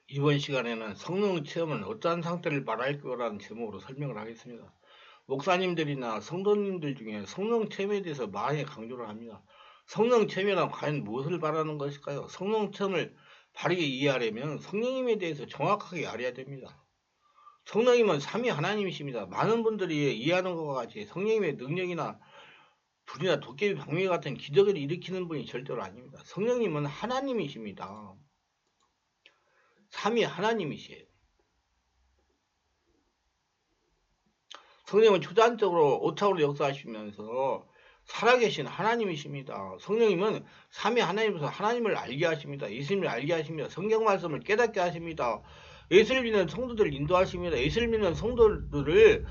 이번 시간에는 성령 체험은 어떠한 상태를 말할 거라는 제목으로 설명을 하겠습니다. 목사님들이나 성도님들 중에 성령 체험에 대해서 많이 강조를 합니다. 성령 체험이란 과연 무엇을 말하는 것일까요? 성령 체험을 바르게 이해하려면 성령님에 대해서 정확하게 알아야 됩니다. 성령님은 삼위 하나님이십니다. 많은 분들이 이해하는 것과 같이 성령님의 능력이나 불이나 도깨비 방미 같은 기적을 일으키는 분이 절대로 아닙니다. 성령님은 하나님이십니다. 삼위 하나님이시에요. 성령은 초자연적으로 오차로 역사하시면서 살아계신 하나님이십니다. 성령님은 삼위 하나님으로서 하나님을 알게 하십니다. 예수님을 알게 하십니다. 성경 말씀을 깨닫게 하십니다. 예수를 믿는 성도들을 인도하십니다. 예수를 믿는 성도들을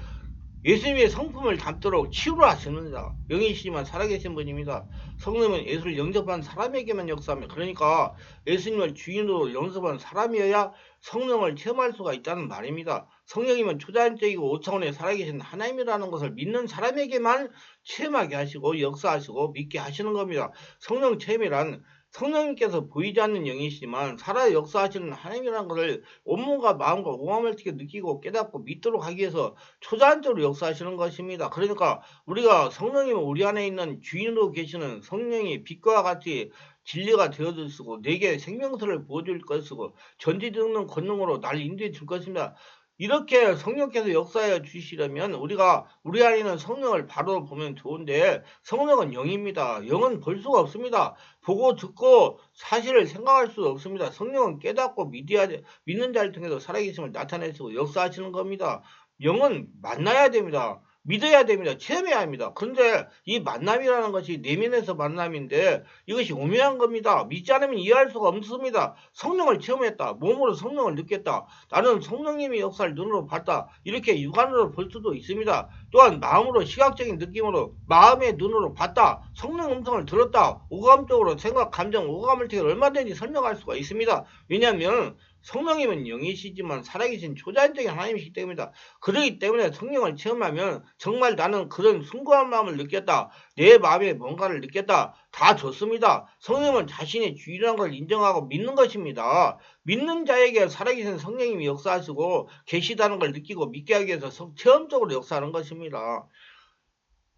예수님의 성품을 담도록 치유를 하십니다. 영이시지만 살아계신 분입니다. 성령은 예수를 영접한 사람에게만 역사합니다. 그러니까 예수님을 주인으로 영접한 사람이어야 성령을 체험할 수가 있다는 말입니다. 성령님은 초자연적이고 5차원에 살아계신 하나님이라는 것을 믿는 사람에게만 체험하게 하시고 역사하시고 믿게 하시는 겁니다. 성령 체험이란 성령님께서 보이지 않는 영이시지만 살아 역사하시는 하나님이라는 것을 온몸과 마음과 오감을 튀게 느끼고 깨닫고 믿도록 하기 위해서 초자연적으로 역사하시는 것입니다. 그러니까 우리가 성령님은 우리 안에 있는 주인으로 계시는 성령이 빛과 같이 진리가 되어주시고 내게 생명수를 부어줄 것이고 전지듣는 권능으로 나를 인도해 줄 것입니다. 이렇게 성령께서 역사해 주시려면 우리가 우리 안에 있는 성령을 바로 보면 좋은데 성령은 영입니다. 영은 볼 수가 없습니다. 보고 듣고 사실을 생각할 수 없습니다. 성령은 깨닫고 믿는 자를 통해서 살아계심을 나타내시고 역사하시는 겁니다. 영은 만나야 됩니다. 믿어야 됩니다. 체험해야 합니다. 그런데 이 만남이라는 것이 내면에서 만남인데 이것이 오묘한 겁니다. 믿지 않으면 이해할 수가 없습니다. 성령을 체험했다. 몸으로 성령을 느꼈다. 나는 성령님의 역사를 눈으로 봤다. 이렇게 육안으로 볼 수도 있습니다. 또한 마음으로 시각적인 느낌으로 마음의 눈으로 봤다. 성령 음성을 들었다. 오감적으로 생각, 감정, 오감을 통해 얼마든지 설명할 수가 있습니다. 왜냐하면 성령님은 영이시지만 살아계신 초자연적인 하나님이시기 때문입니다. 그러기 때문에 성령을 체험하면 정말 나는 그런 숭고한 마음을 느꼈다. 내 마음에 뭔가를 느꼈다. 다 좋습니다. 성령은 자신의 주인이라는 걸 인정하고 믿는 것입니다. 믿는 자에게 살아계신 성령님이 역사하시고 계시다는 걸 느끼고 믿게 하기 위해서 체험적으로 역사하는 것입니다.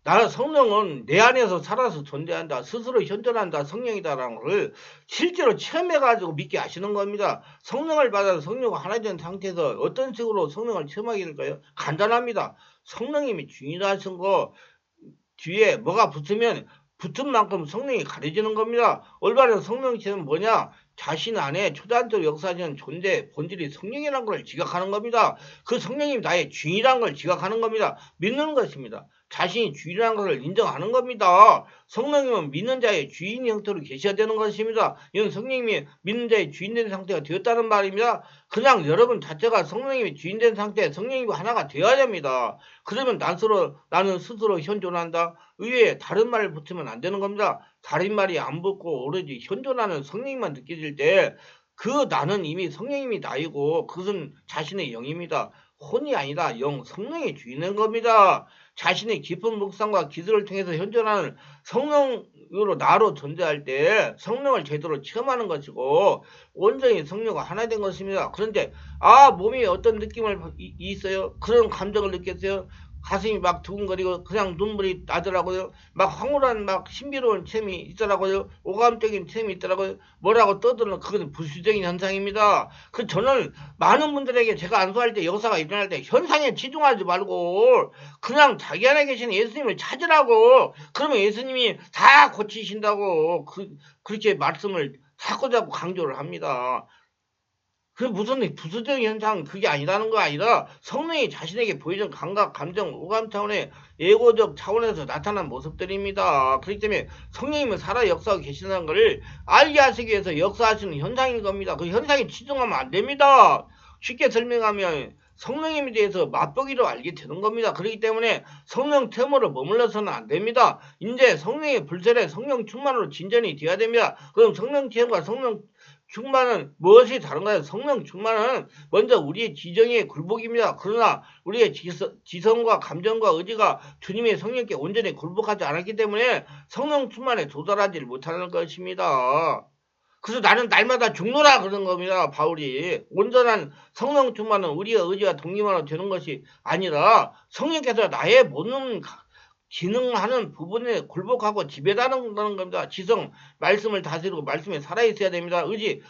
나는 성령은 내 안에서 살아서 존재한다. 스스로 현존한다. 성령이다라는 것을 실제로 체험해가지고 믿게 하시는 겁니다. 성령을 받아서 성령과 하나 된 상태에서 어떤 식으로 성령을 체험하게 될까요? 간단합니다. 성령님이 주인이라 하신 거 뒤에 뭐가 붙으면 붙은 만큼 성령이 가려지는 겁니다. 올바른 성령 체험은 뭐냐? 자신 안에 초자연적으로 역사하시는 존재, 본질이 성령이라는 걸 지각하는 겁니다. 그 성령님이 나의 주인이라는 걸 지각하는 겁니다. 믿는 것입니다. 자신이 주인이라는 것을 인정하는 겁니다. 성령님은 믿는 자의 주인 형태로 계셔야 되는 것입니다. 이건 성령님이 믿는 자의 주인된 상태가 되었다는 말입니다. 그냥 여러분 자체가 성령님이 주인된 상태에 성령님과 하나가 되어야 됩니다. 그러면 나는 스스로 현존한다. 의외에 다른 말을 붙이면 안 되는 겁니다. 다른 말이 안 붙고 오로지 현존하는 성령님만 느껴질 때 그 나는 이미 성령님이 나이고 그것은 자신의 영입니다. 혼이 아니라 영, 성령의 주인인 겁니다. 자신의 깊은 묵상과 기도를 통해서 현존하는 성령으로 나로 존재할 때 성령을 제대로 체험하는 것이고 온전히 성령과 하나 된 것입니다. 그런데 몸이 어떤 느낌을 있어요? 그런 감정을 느꼈어요? 가슴이 막 두근거리고 그냥 눈물이 나더라고요. 막 황홀한 막 신비로운 체험이 있더라고요. 오감적인 체험이 있더라고요. 뭐라고 떠드는 그것은 부수적인 현상입니다. 저는 많은 분들에게 제가 안수할 때 역사가 일어날 때 현상에 치중하지 말고 그냥 자기 안에 계신 예수님을 찾으라고. 그러면 예수님이 다 고치신다고 그렇게 말씀을 자꾸자꾸 강조를 합니다. 그 무슨 부수적인 현상 그게 아니라는 거 아니라 성령이 자신에게 보여준 감각, 감정, 오감 차원의 예고적 차원에서 나타난 모습들입니다. 그렇기 때문에 성령님은 살아 역사하고 계시다는 것을 알게 하시기 위해서 역사하시는 현상인 겁니다. 그 현상에 치중하면 안 됩니다. 쉽게 설명하면 성령님에 대해서 맛보기로 알게 되는 겁니다. 그렇기 때문에 성령 체험으로 머물러서는 안 됩니다. 이제 성령의 불설에 성령 충만으로 진전이 되어야 됩니다. 그럼 성령 체험과 성령 충만은 무엇이 다른가요? 성령 충만은 먼저 우리의 지정의 굴복입니다. 그러나 우리의 지성과 감정과 의지가 주님의 성령께 온전히 굴복하지 않았기 때문에 성령 충만에 도달하지 못하는 것입니다. 그래서 나는 날마다 죽노라 그런 겁니다. 바울이. 온전한 성령 충만은 우리의 의지와 동기만으로 되는 것이 아니라 성령께서 나의 모든 기능하는 부분에 굴복하고 지배하는 겁니다. 지성, 말씀을 다스리고 말씀에 살아있어야 됩니다.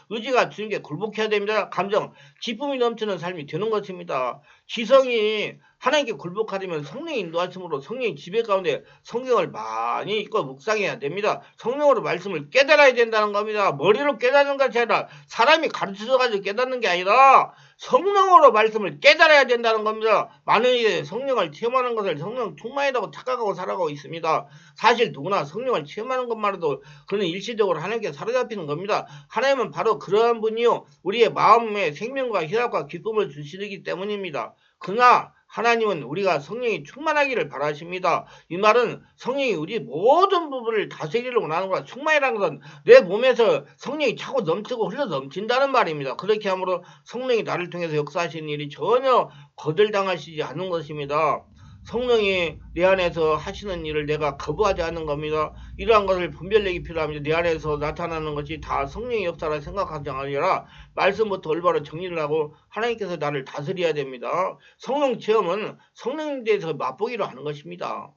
의지가 주님께 굴복해야 됩니다. 감정, 기쁨이 넘치는 삶이 되는 것입니다. 지성이 하나님께 굴복하려면 성령의 인도하심으로 성령의 지배 가운데 성경을 많이 읽고 묵상해야 됩니다. 성령으로 말씀을 깨달아야 된다는 겁니다. 머리로 깨닫는 것이 아니라 사람이 가르쳐줘가지고 깨닫는 게 아니라 성령으로 말씀을 깨달아야 된다는 겁니다. 많은 이들이 성령을 체험하는 것을 성령 충만이라고 착각하고 살아가고 있습니다. 사실 누구나 성령을 체험하는 것만으로도 그는 일시적으로 하나님께 사로잡히는 겁니다. 하나님은 바로 그러한 분이요 우리의 마음에 생명과 희락과 기쁨을 주시기 때문입니다. 그러나 하나님은 우리가 성령이 충만하기를 바라십니다. 이 말은 성령이 우리 모든 부분을 다스리려고 원하는 거라. 충만이라는 것은 내 몸에서 성령이 차고 넘치고 흘러 넘친다는 말입니다. 그렇게 함으로 성령이 나를 통해서 역사하시는 일이 전혀 거절당하시지 않는 것입니다. 성령이 내 안에서 하시는 일을 내가 거부하지 않는 겁니다. 이러한 것을 분별력이 필요합니다. 내 안에서 나타나는 것이 다 성령의 역사라 생각하지 아니라 말씀부터 올바로 정리를 하고 하나님께서 나를 다스려야 됩니다. 성령 체험은 성령에 대해서 맛보기로 하는 것입니다.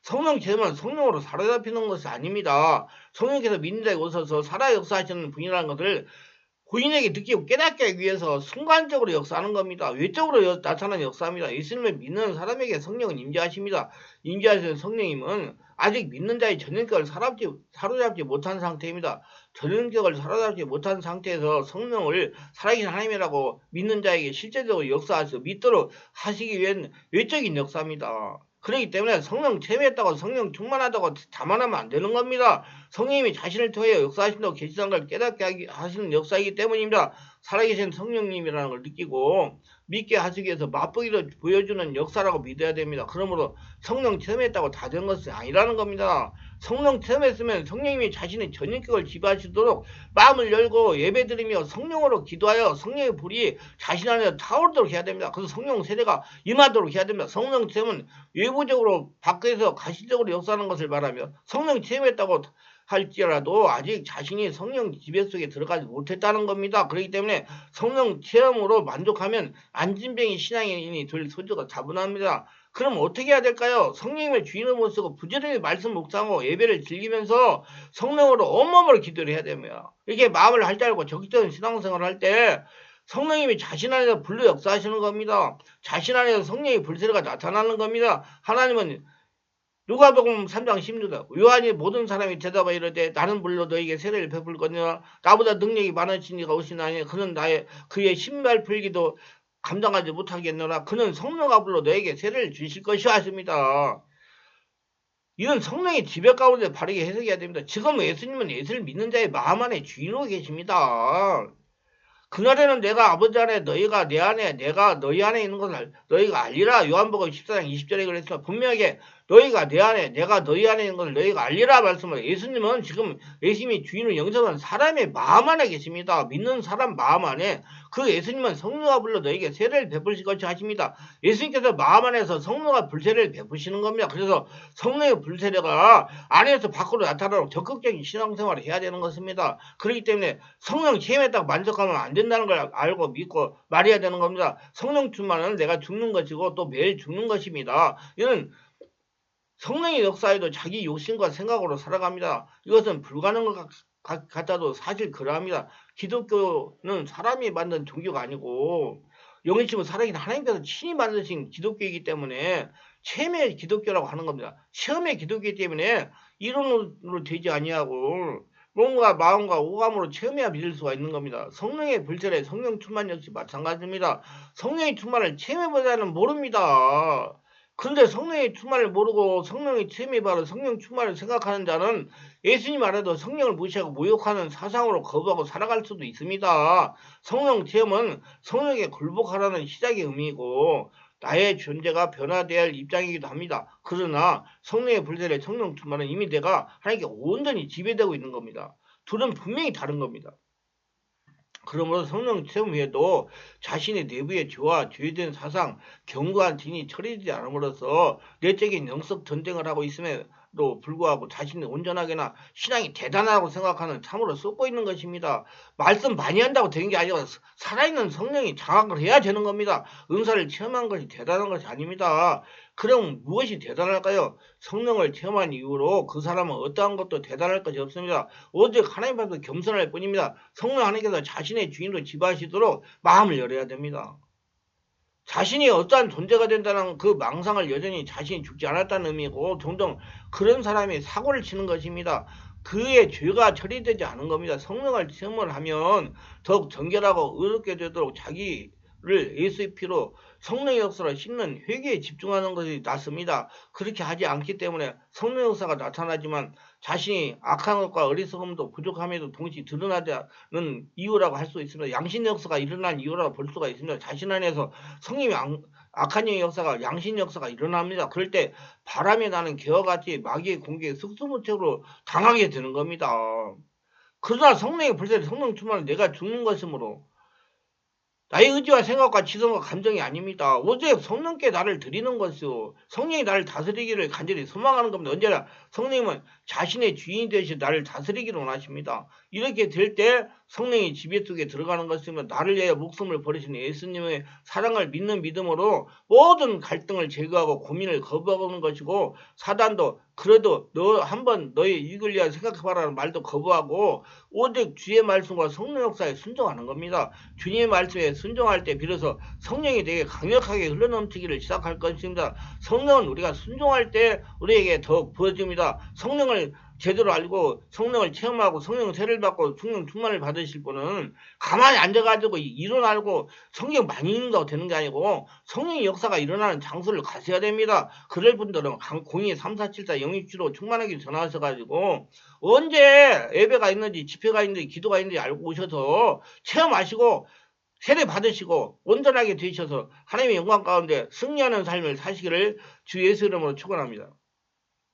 성령 체험은 성령으로 사로잡히는 것이 아닙니다. 성령께서 믿는 자에 오셔서 살아 역사하시는 분이라는 것을 고인에게 느끼고 깨닫게 하기 위해서 순간적으로 역사하는 겁니다. 외적으로 나타나는 역사입니다. 예수님을 믿는 사람에게 성령은 임재하십니다. 임재하시는 성령님은 아직 믿는 자의 전인격을 사로잡지 못한 상태입니다. 전인격을 사로잡지 못한 상태에서 성령을 살아계신 하나님이라고 믿는 자에게 실제적으로 역사하셔서 믿도록 하시기 위한 외적인 역사입니다. 그렇기 때문에 성령 체험했다고 성령 충만하다고 자만하면 안 되는 겁니다. 성령님이 자신을 통해 역사하신다고 계시던 걸 깨닫게 하시는 역사이기 때문입니다. 살아계신 성령님이라는 걸 느끼고 믿게 하시기 위해서 맛보기로 보여주는 역사라고 믿어야 됩니다. 그러므로 성령 체험했다고 다 된 것이 아니라는 겁니다. 성령 체험했으면 성령님이 자신의 전인격을 지배하시도록 마음을 열고 예배드리며 성령으로 기도하여 성령의 불이 자신 안에 타오르도록 해야 됩니다. 그래서 성령 세례가 임하도록 해야 됩니다. 성령 체험은 외부적으로 밖에서 가시적으로 역사하는 것을 말하며 성령 체험했다고 할지라도 아직 자신이 성령 지배 속에 들어가지 못했다는 겁니다. 그렇기 때문에 성령 체험으로 만족하면 안진뱅이 신앙인이 될 소지가 다분합니다. 그럼 어떻게 해야 될까요? 성령님을 주인으로 모시고 부지런히 말씀 묵상하고 예배를 즐기면서 성령으로 온몸으로 기도를 해야 됩니다. 이렇게 마음을 할자알고 적극적인 신앙생활을 할 때 성령님이 자신 안에서 불로 역사하시는 겁니다. 자신 안에서 성령의 불세례가 나타나는 겁니다. 하나님은 누가복음 3장 16절 요한이 모든 사람이 대답하여 이르되 나는 물로 너에게 세례를 베풀거니와 나보다 능력이 많으신 이가 오시나니 그는 그의 신발 풀기도 감당하지 못하겠노라. 그는 성령과 불로 너에게 세례를 주실 것이라 하십니다. 이건 성령의 지배 가운데 바르게 해석해야 됩니다. 지금 예수님은 예수를 믿는 자의 마음 안에 주인으로 계십니다. 그날에는 내가 아버지 안에 너희가 내 안에 내가 너희 안에 있는 것을 너희가 알리라. 요한복음 14장 20절에 그랬으나 분명하게 너희가 내 안에 내가 너희 안에 있는 것을 너희가 알리라 말씀을 예수님은 지금 예수님이 주인을 영접한 사람의 마음 안에 계십니다. 믿는 사람 마음 안에 그 예수님은 성령과 불로 너희에게 세례를 베푸실 것이 하십니다. 예수님께서 마음 안에서 성령과 불세례를 베푸시는 겁니다. 그래서 성령의 불세례가 안에서 밖으로 나타나도록 적극적인 신앙생활을 해야 되는 것입니다. 그렇기 때문에 성령 체험했다고 만족하면 안 된다는 걸 알고 믿고 말해야 되는 겁니다. 성령 충만은 내가 죽는 것이고 또 매일 죽는 것입니다. 이는 성령의 역사에도 자기 욕심과 생각으로 살아갑니다. 이것은 불가능한 것 같아도 사실 그러합니다. 기독교는 사람이 만든 종교가 아니고 영이심은 살아계신 하나님께서 친히 만드신 기독교이기 때문에 체험의 기독교라고 하는 겁니다. 체험의 기독교이기 때문에 이론으로 되지 아니하고 몸과 마음과 오감으로 체험해야 믿을 수가 있는 겁니다. 성령의 불세례, 성령 충만 역시 마찬가지입니다. 성령의 충만을 체험해보자는 모릅니다. 근데 성령의 충만을 모르고 성령의 체험이 바로 성령 충만을 생각하는 자는 예수님 알아도 성령을 무시하고 모욕하는 사상으로 거부하고 살아갈 수도 있습니다. 성령 체험은 성령에 굴복하라는 시작의 의미이고 나의 존재가 변화되어야 할 입장이기도 합니다. 그러나 성령의 불세례, 성령 충만은 이미 내가 하나님께 온전히 지배되고 있는 겁니다. 둘은 분명히 다른 겁니다. 그러므로 성령 체험 후에도 자신의 내부의 죄와 죄된 사상, 견고한 진이 처리되지 않음으로써 내적인 영적 전쟁을 하고 있음에 불구하고 자신이 온전하게나 신앙이 대단하다고 생각하는 참으로 쏟고 있는 것입니다. 말씀 많이 한다고 되는 게 아니라 살아있는 성령이 장악을 해야 되는 겁니다. 은사를 체험한 것이 대단한 것이 아닙니다. 그럼 무엇이 대단할까요? 성령을 체험한 이후로 그 사람은 어떠한 것도 대단할 것이 없습니다. 오직 하나님 앞에서 겸손할 뿐입니다. 성령 하나님께서 자신의 주인으로 지배하시도록 마음을 열어야 됩니다. 자신이 어떠한 존재가 된다는 그 망상을 여전히 자신이 죽지 않았다는 의미고 종종 그런 사람이 사고를 치는 것입니다. 그의 죄가 처리되지 않은 겁니다. 성령을 체험을 하면 더욱 정결하고 의롭게 되도록 자기를 예수의 피로 성령의 역사로 씻는 회개에 집중하는 것이 낫습니다. 그렇게 하지 않기 때문에 성령의 역사가 나타나지만 자신이 악한 것과 어리석음도 부족함에도 동시에 드러나는 이유라고 할 수 있습니다. 양심의 역사가 일어난 이유라고 볼 수가 있습니다. 자신 안에서 성님이 악한 영의 역사가 양심 역사가 일어납니다. 그럴 때 바람이 나는 개와 같이 마귀의 공격에 속수무책으로 당하게 되는 겁니다. 그러나 성령의 불새 성령 충만은 내가 죽는 것이므로 나의 의지와 생각과 지성과 감정이 아닙니다. 오직 성령께 나를 드리는 것이요. 성령이 나를 다스리기를 간절히 소망하는 겁니다. 언제나 성령님은 자신의 주인이 되시 나를 다스리기를 원하십니다. 이렇게 될 때 성령이 지배 속에 들어가는 것이면 나를 위하여 목숨을 버리시는 예수님의 사랑을 믿는 믿음으로 모든 갈등을 제거하고 고민을 거부하는 것이고 사단도 그래도 너 한번 너의 이익을 위하여 생각해봐라는 말도 거부하고 오직 주의 말씀과 성령 역사에 순종하는 겁니다. 주님의 말씀에 순종할 때 비로소 성령이 되게 강력하게 흘러넘치기를 시작할 것입니다. 성령은 우리가 순종할 때 우리에게 더욱 부어집니다. 성령을 제대로 알고 성령을 체험하고 성령 세례를 받고 성령 충만을 받으실 분은 가만히 앉아가지고 이론 알고 성경 많이 읽는다고 되는 게 아니고 성령의 역사가 일어나는 장소를 가셔야 됩니다. 그럴 분들은 02-3474 영입주로 충만하게 전화하셔가지고 언제 예배가 있는지 집회가 있는지 기도가 있는지 알고 오셔서 체험하시고 세례 받으시고 온전하게 되셔서 하나님의 영광 가운데 승리하는 삶을 사시기를 주 예수 이름으로 축원합니다.